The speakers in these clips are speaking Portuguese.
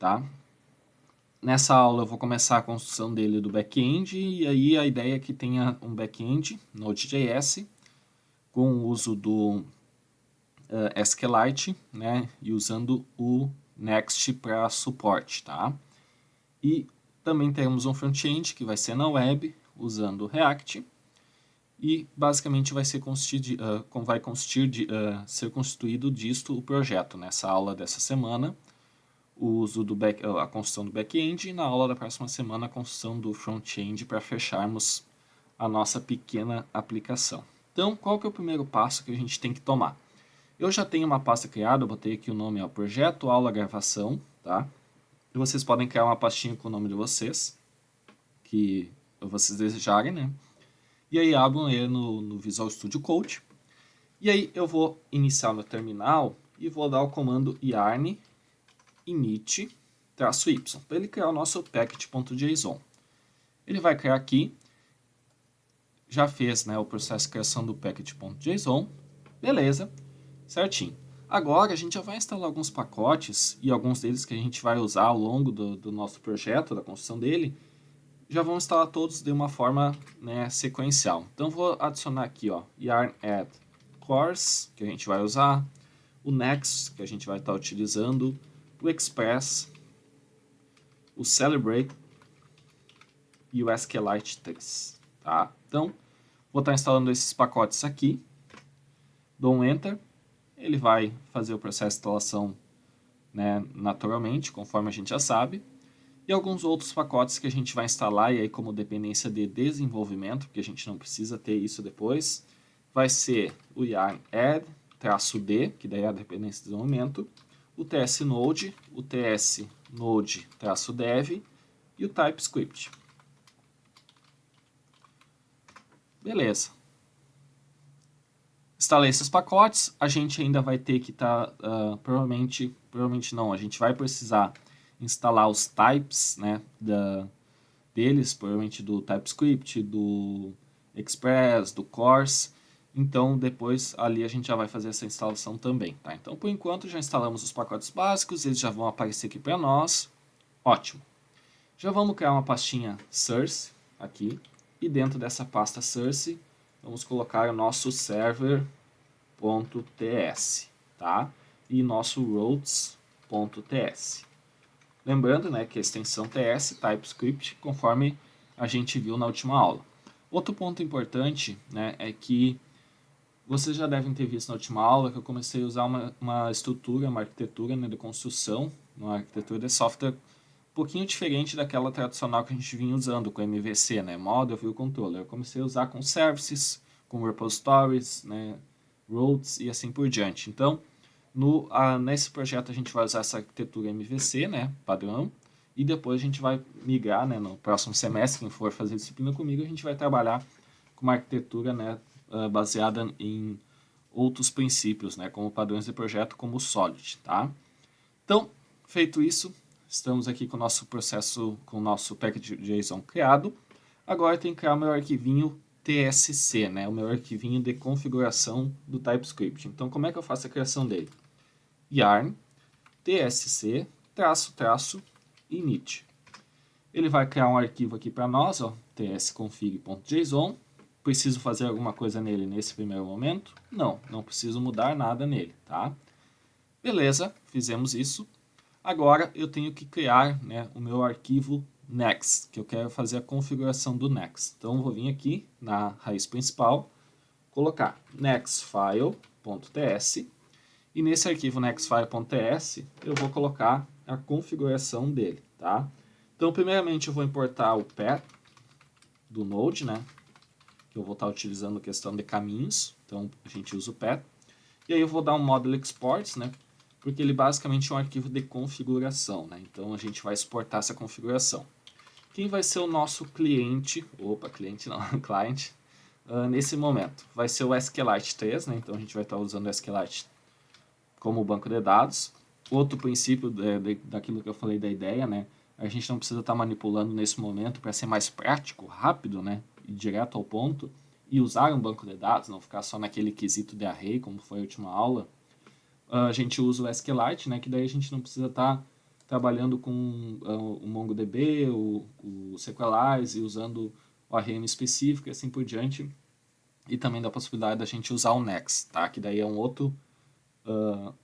tá? Nessa aula eu vou começar a construção dele do back-end, e aí a ideia é que tenha um back-end Node.js com o uso do SQLite, né? E usando o Next para suporte, tá? E também temos um front-end que vai ser na web, usando React, e basicamente vai ser ser constituído disto o projeto nessa aula dessa semana, o uso a construção do back-end, e na aula da próxima semana a construção do front-end para fecharmos a nossa pequena aplicação. Então, qual que é o primeiro passo que a gente tem que tomar? Eu já tenho uma pasta criada, eu botei aqui o nome, projeto, aula, gravação, tá? E vocês podem criar uma pastinha com o nome de vocês, que vocês desejarem, né? E aí abram ele no Visual Studio Code. E aí eu vou iniciar meu terminal e vou dar o comando yarn init-y, para ele criar o nosso package.json. Ele vai criar aqui, já fez, né, o processo de criação do package.json, beleza, certinho. Agora a gente já vai instalar alguns pacotes, e alguns deles que a gente vai usar ao longo do nosso projeto, da construção dele, já vão instalar todos de uma forma, né, sequencial. Então vou adicionar aqui, yarn add course, que a gente vai usar, o next, que a gente vai estar utilizando, o express, o celebrate e o SQLite 3, tá? Então, vou estar instalando esses pacotes aqui, dou um enter, ele vai fazer o processo de instalação, né, naturalmente, conforme a gente já sabe, e alguns outros pacotes que a gente vai instalar, e aí como dependência de desenvolvimento, porque a gente não precisa ter isso depois, vai ser o yarn add-d, que daí é a dependência de desenvolvimento, o tsnode, o tsnode-dev e o TypeScript. Beleza. Instalei esses pacotes, a gente ainda vai ter que provavelmente não, a gente vai precisar instalar os types, né, deles, provavelmente do TypeScript, do Express, do Course. Então, depois ali a gente já vai fazer essa instalação também, tá? Então, por enquanto, já instalamos os pacotes básicos, eles já vão aparecer aqui para nós. Ótimo. Já vamos criar uma pastinha source aqui, e dentro dessa pasta source, vamos colocar o nosso server.ts, tá? E nosso routes.ts. Lembrando, né, que a extensão TS, TypeScript, conforme a gente viu na última aula. Outro ponto importante, né, é que vocês já devem ter visto na última aula que eu comecei a usar uma estrutura, uma arquitetura, né, de construção, uma arquitetura de software um pouquinho diferente daquela tradicional que a gente vinha usando com MVC, né, Model View Controller. Eu comecei a usar com services, com repositories, né, routes e assim por diante. Então, nesse projeto a gente vai usar essa arquitetura MVC, né, padrão, e depois a gente vai migrar, né, no próximo semestre, quem for fazer disciplina comigo, a gente vai trabalhar com uma arquitetura, né, baseada em outros princípios, né, como padrões de projeto, como o Solid, tá? Então, feito isso, estamos aqui com o nosso processo, com o nosso package.json criado. Agora eu tenho que criar o meu arquivinho TSC, né, o meu arquivinho de configuração do TypeScript. Então, como é que eu faço a criação dele? Yarn tsc --init. Ele vai criar um arquivo aqui para nós, tsconfig.json. Preciso fazer alguma coisa nele nesse primeiro momento? Não preciso mudar nada nele, tá? Beleza, fizemos isso. Agora eu tenho que criar, né, o meu arquivo next, que eu quero fazer a configuração do next. Então eu vou vir aqui na raiz principal, colocar nextfile.ts, e nesse arquivo nextfile.ts eu vou colocar a configuração dele, tá? Então primeiramente eu vou importar o path do Node, né, que eu vou estar utilizando a questão de caminhos, então a gente usa o path. E aí eu vou dar um model exports, né, porque ele basicamente é um arquivo de configuração, né, então a gente vai exportar essa configuração. Quem vai ser o nosso cliente, client, nesse momento? Vai ser o SQLite 3, né, então a gente vai estar usando o SQLite como banco de dados. Outro princípio daquilo que eu falei da ideia, né, a gente não precisa estar manipulando nesse momento para ser mais prático, rápido, né, e direto ao ponto, e usar um banco de dados, não ficar só naquele quesito de array, como foi a última aula. A gente usa o SQLite, né, que daí a gente não precisa estar trabalhando com o MongoDB, o SQLite, usando o ORM específico e assim por diante. E também da possibilidade da gente usar o Next, tá? Que daí é um outro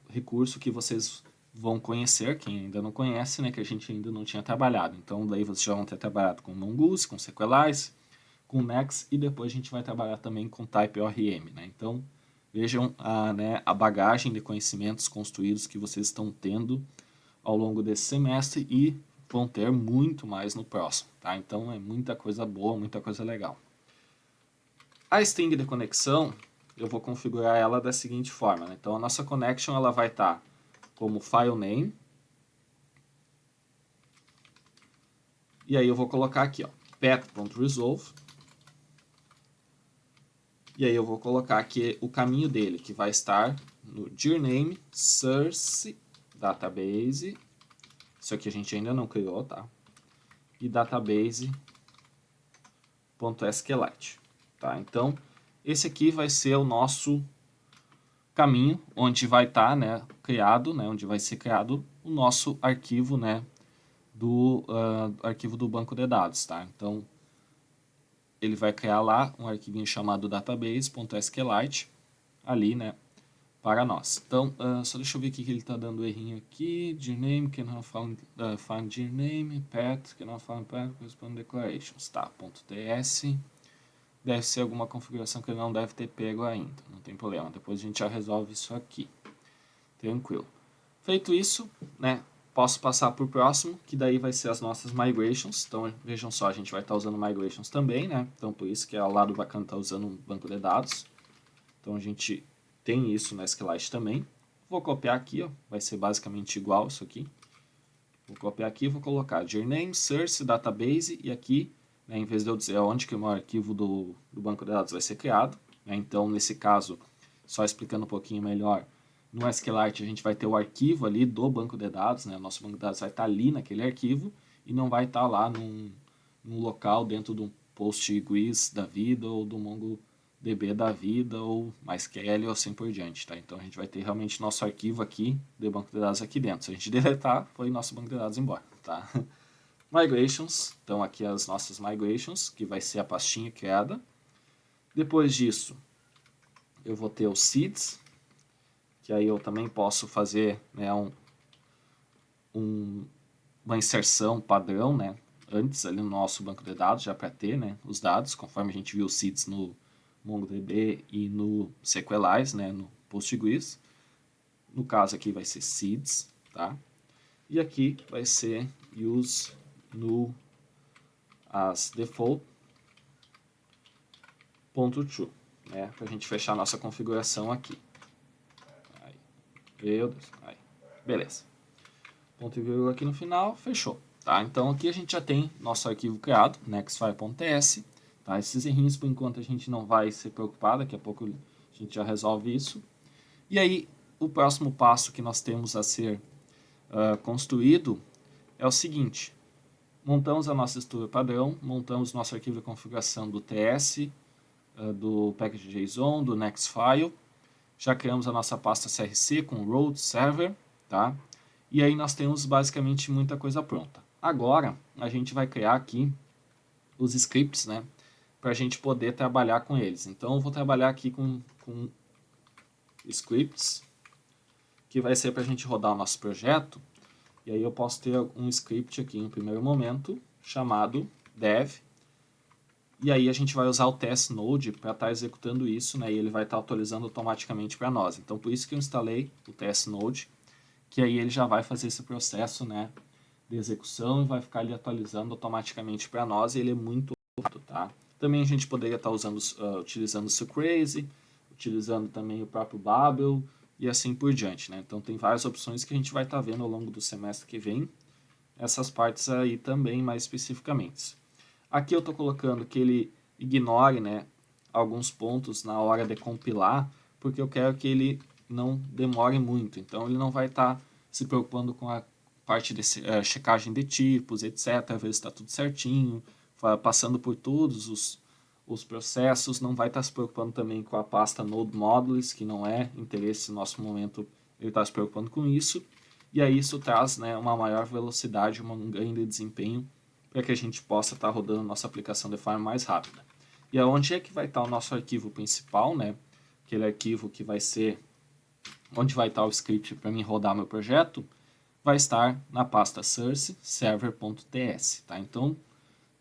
recurso que vocês vão conhecer, quem ainda não conhece, né? Que a gente ainda não tinha trabalhado. Então, daí vocês já vão ter trabalhado com Mongoose, com SQLite, com Next, e depois a gente vai trabalhar também com TypeORM, né? Então, vejam a bagagem de conhecimentos construídos que vocês estão tendo ao longo desse semestre e vão ter muito mais no próximo, tá? Então, é muita coisa boa, muita coisa legal. A string de conexão, eu vou configurar ela da seguinte forma, né? Então, a nossa connection ela vai estar como file name. E aí eu vou colocar aqui, ó, path.resolve. E aí eu vou colocar aqui o caminho dele, que vai estar no dirname source database. Isso aqui a gente ainda não criou, tá? E database.sqlite, tá? Então, esse aqui vai ser o nosso caminho onde vai estar, né, criado, né, onde vai ser criado o nosso arquivo, né, do arquivo do banco de dados, tá? Então, ele vai criar lá um arquivinho chamado database.sqlite ali, né, para nós. Então, só deixa eu ver aqui que ele está dando errinho aqui. Dirname, cannot find dirname, path, cannot find path, correspond declarations. Tá, .ts. Deve ser alguma configuração que ele não deve ter pego ainda. Não tem problema, depois a gente já resolve isso aqui. Tranquilo. Feito isso, né, posso passar para o próximo, que daí vai ser as nossas migrations. Então, vejam só, a gente vai estar usando migrations também, né? Então, por isso que ao lado bacana está usando um banco de dados. Então, a gente tem isso na SQLite também. Vou copiar aqui, ó, vai ser basicamente igual isso aqui. Vou copiar aqui e vou colocar dirname, source, database, e aqui, né, em vez de eu dizer onde que o meu arquivo do banco de dados vai ser criado, né, então, nesse caso, só explicando um pouquinho melhor, no SQLite a gente vai ter o arquivo ali do banco de dados, né, o nosso banco de dados vai estar ali naquele arquivo, e não vai estar lá num local dentro de um PostGIS da vida, ou do MongoDB da vida, ou MySQL, ou assim por diante, tá? Então a gente vai ter realmente nosso arquivo aqui, de banco de dados aqui dentro. Se a gente deletar, foi nosso banco de dados embora, tá? Migrations, então aqui as nossas migrations, que vai ser a pastinha criada. Depois disso, eu vou ter os seeds, que aí eu também posso fazer, né, uma inserção padrão, né, antes ali no nosso banco de dados, já para ter, né, os dados, conforme a gente viu os seeds no MongoDB e no SQLite, né, no PostGIS. No caso aqui vai ser seeds, tá? E aqui vai ser use null as default.true, né, para a gente fechar a nossa configuração aqui. Aí. Meu Deus, aí. Beleza. Ponto e vírgula aqui no final, fechou. Tá? Então aqui a gente já tem nosso arquivo criado, nextfile.ts. Tá? Esses errinhos por enquanto a gente não vai se preocupar, daqui a pouco a gente já resolve isso. E aí o próximo passo que nós temos a ser construído é o seguinte: montamos a nossa estrutura padrão, montamos nosso arquivo de configuração do TS, do package.json, do Nextfile, já criamos a nossa pasta CRC com root server, tá? E aí nós temos basicamente muita coisa pronta. Agora a gente vai criar aqui os scripts, né, para a gente poder trabalhar com eles. Então eu vou trabalhar aqui com scripts, que vai ser para a gente rodar o nosso projeto. E aí eu posso ter um script aqui em primeiro momento, chamado dev. E aí a gente vai usar o test node para estar executando isso, né, e ele vai estar atualizando automaticamente para nós. Então por isso que eu instalei o test node, que aí ele já vai fazer esse processo, né, de execução e vai ficar ali atualizando automaticamente para nós, e ele é muito rápido, tá? Também a gente poderia estar utilizando o Sucrazy, utilizando também o próprio Babel e assim por diante, né? Então tem várias opções que a gente vai estar vendo ao longo do semestre que vem, essas partes aí também mais especificamente. Aqui eu estou colocando que ele ignore, né, alguns pontos na hora de compilar, porque eu quero que ele não demore muito. Então ele não vai estar se preocupando com a parte de checagem de tipos, etc., ver se está tudo certinho, passando por todos os processos, não vai estar se preocupando também com a pasta Node Modules, que não é interesse no nosso momento, ele está se preocupando com isso. e aí isso traz, né, uma maior velocidade, um ganho de desempenho, para que a gente possa estar rodando nossa aplicação de forma mais rápida. E aonde é que vai estar o nosso arquivo principal, né? Aquele arquivo que vai ser onde vai estar o script para mim rodar meu projeto, vai estar na pasta source server.ts, tá? Então,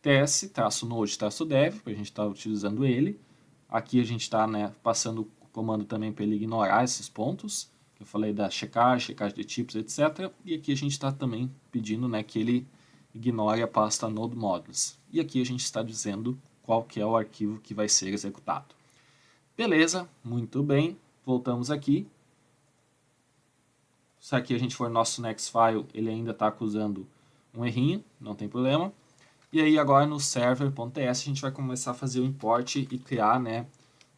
ts-node-dev, para a gente estar utilizando ele. Aqui a gente está, né, passando o comando também para ele ignorar esses pontos, que eu falei da checagem de tipos, etc. E aqui a gente está também pedindo, né, que ele ignore a pasta node modules. E aqui a gente está dizendo qual que é o arquivo que vai ser executado. Beleza, muito bem. Voltamos aqui. Se aqui a gente for no nosso next file, ele ainda está acusando um errinho, não tem problema. E aí agora no server.ts a gente vai começar a fazer o import e criar, né,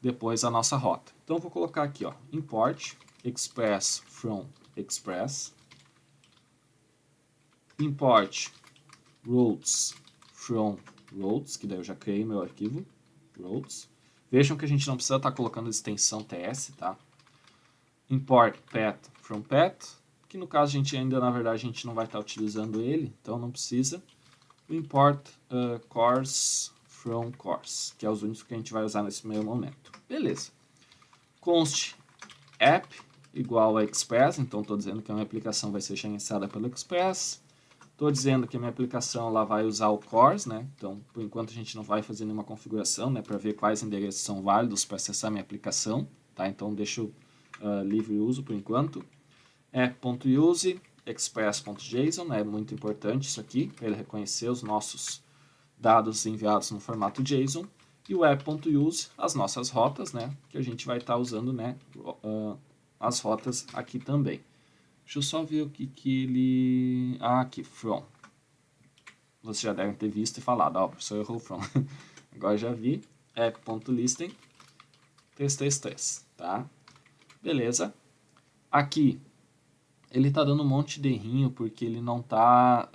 depois a nossa rota. Então eu vou colocar aqui, ó, import express from express, import routes from routes, que daí eu já criei meu arquivo, routes. Vejam que a gente não precisa estar colocando extensão ts, tá? Import path from path, que no caso a gente ainda, na verdade, a gente não vai estar utilizando ele, então não precisa. Import course from course, que é os únicos que a gente vai usar nesse primeiro momento. Beleza. Const app igual a express, então estou dizendo que a minha aplicação vai ser gerenciada pelo express. Estou dizendo que a minha aplicação lá vai usar o course, né? Então, por enquanto a gente não vai fazer nenhuma configuração, né, para ver quais endereços são válidos para acessar minha aplicação, tá? Então deixo livre uso por enquanto. App.use express.json, é muito importante isso aqui, para ele reconhecer os nossos dados enviados no formato JSON, e o app.use, as nossas rotas, né, que a gente vai estar usando, né, as rotas aqui também. Deixa eu só ver o que ele... Ah, aqui, from. Vocês já devem ter visto e falado, ó, o professor errou from. Agora já vi, app.listen, 333, tá? Beleza. Aqui, ele está dando um monte de errinho porque ele não está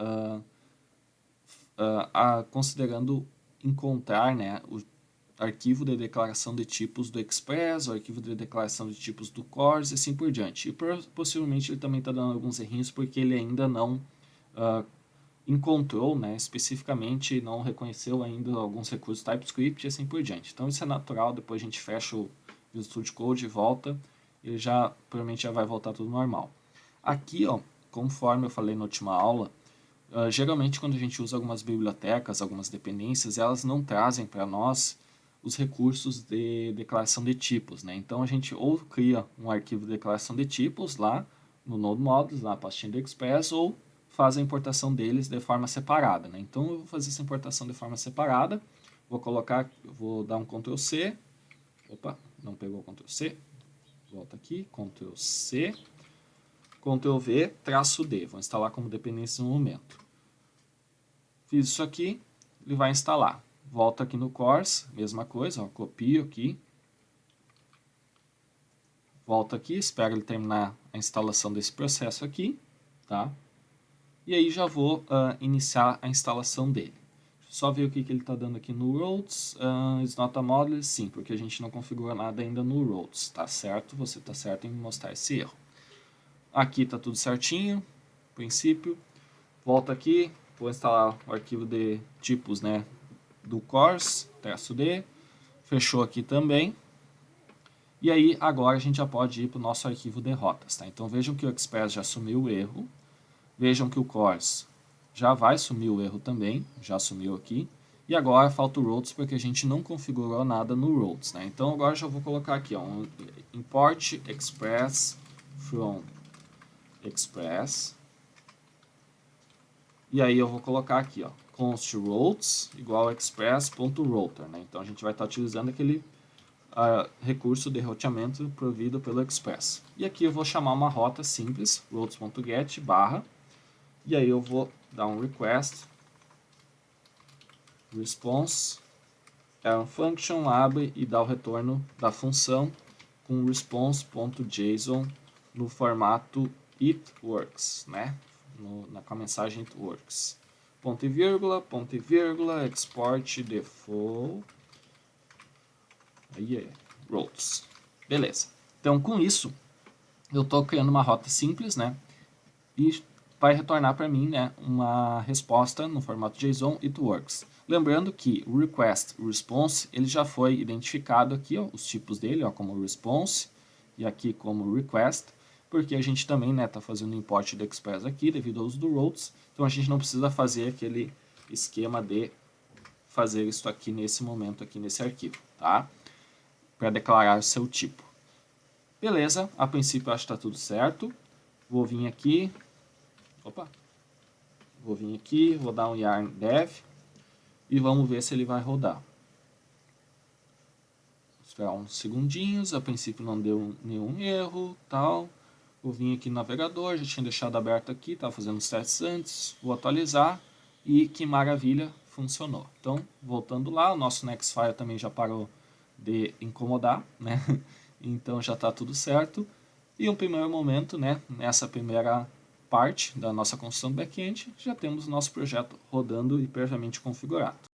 considerando encontrar, né, o arquivo de declaração de tipos do Express, o arquivo de declaração de tipos do CORS e assim por diante. E possivelmente ele também está dando alguns errinhos porque ele ainda não encontrou, né, especificamente, não reconheceu ainda alguns recursos TypeScript e assim por diante. Então isso é natural, depois a gente fecha o Visual Studio Code e volta, ele já provavelmente já vai voltar tudo normal. Aqui, ó, conforme eu falei na última aula, geralmente quando a gente usa algumas bibliotecas, algumas dependências, elas não trazem para nós os recursos de declaração de tipos, né? Então a gente ou cria um arquivo de declaração de tipos lá no Node Modules, lá na pastinha do Express, ou faz a importação deles de forma separada, né? Então eu vou fazer essa importação de forma separada, vou dar um Ctrl C, opa, não pegou o Ctrl C, volta aqui, Ctrl C, Ctrl V, traço D, vou instalar como dependência no momento. Fiz isso aqui, ele vai instalar. Volto aqui no course, mesma coisa, ó, copio aqui. Volto aqui, espero ele terminar a instalação desse processo aqui, tá? E aí já vou iniciar a instalação dele. Só ver o que ele está dando aqui no routes. Is not a model, sim, porque a gente não configurou nada ainda no routes, tá certo? Você está certo em mostrar esse erro. Aqui está tudo certinho, princípio. Volto aqui, vou instalar o arquivo de tipos, né, do course, -d, fechou aqui também. E aí, agora a gente já pode ir para o nosso arquivo de rotas, tá? Então vejam que o Express já assumiu o erro, vejam que o course já vai assumir o erro também, já assumiu aqui, e agora falta o routes porque a gente não configurou nada no routes, né? Então agora já vou colocar aqui, ó, um import express from express, e aí eu vou colocar aqui, ó, const routes igual express.router, né? Então a gente vai estar utilizando aquele recurso de roteamento provido pelo Express. E aqui eu vou chamar uma rota simples, routes.get barra, e aí eu vou dar um request, response, function, abre e dá o retorno da função com response.json no formato it works, né? Com a mensagem it works. Ponto e vírgula, export default, aí routes. Beleza. Então, com isso, eu estou criando uma rota simples, né? e vai retornar para mim, né, uma resposta no formato JSON it works. Lembrando que o request e o response ele já foi identificado aqui, ó, os tipos dele, ó, como response e aqui como request, porque a gente também está fazendo import do Express aqui devido ao uso do routes, então a gente não precisa fazer aquele esquema de fazer isso aqui nesse momento, aqui nesse arquivo, tá? Para declarar o seu tipo. Beleza, a princípio eu acho que está tudo certo. Vou vir aqui, vou dar um yarn dev e vamos ver se ele vai rodar. Vou esperar uns segundinhos, a princípio não deu nenhum erro, tal. Vou vir aqui no navegador, já tinha deixado aberto aqui, estava fazendo os testes antes, vou atualizar e que maravilha, funcionou. Então, voltando lá, o nosso Nextfile também já parou de incomodar, né? Então já está tudo certo. E um primeiro momento, né, nessa primeira parte da nossa construção do back-end, já temos nosso projeto rodando e previamente configurado.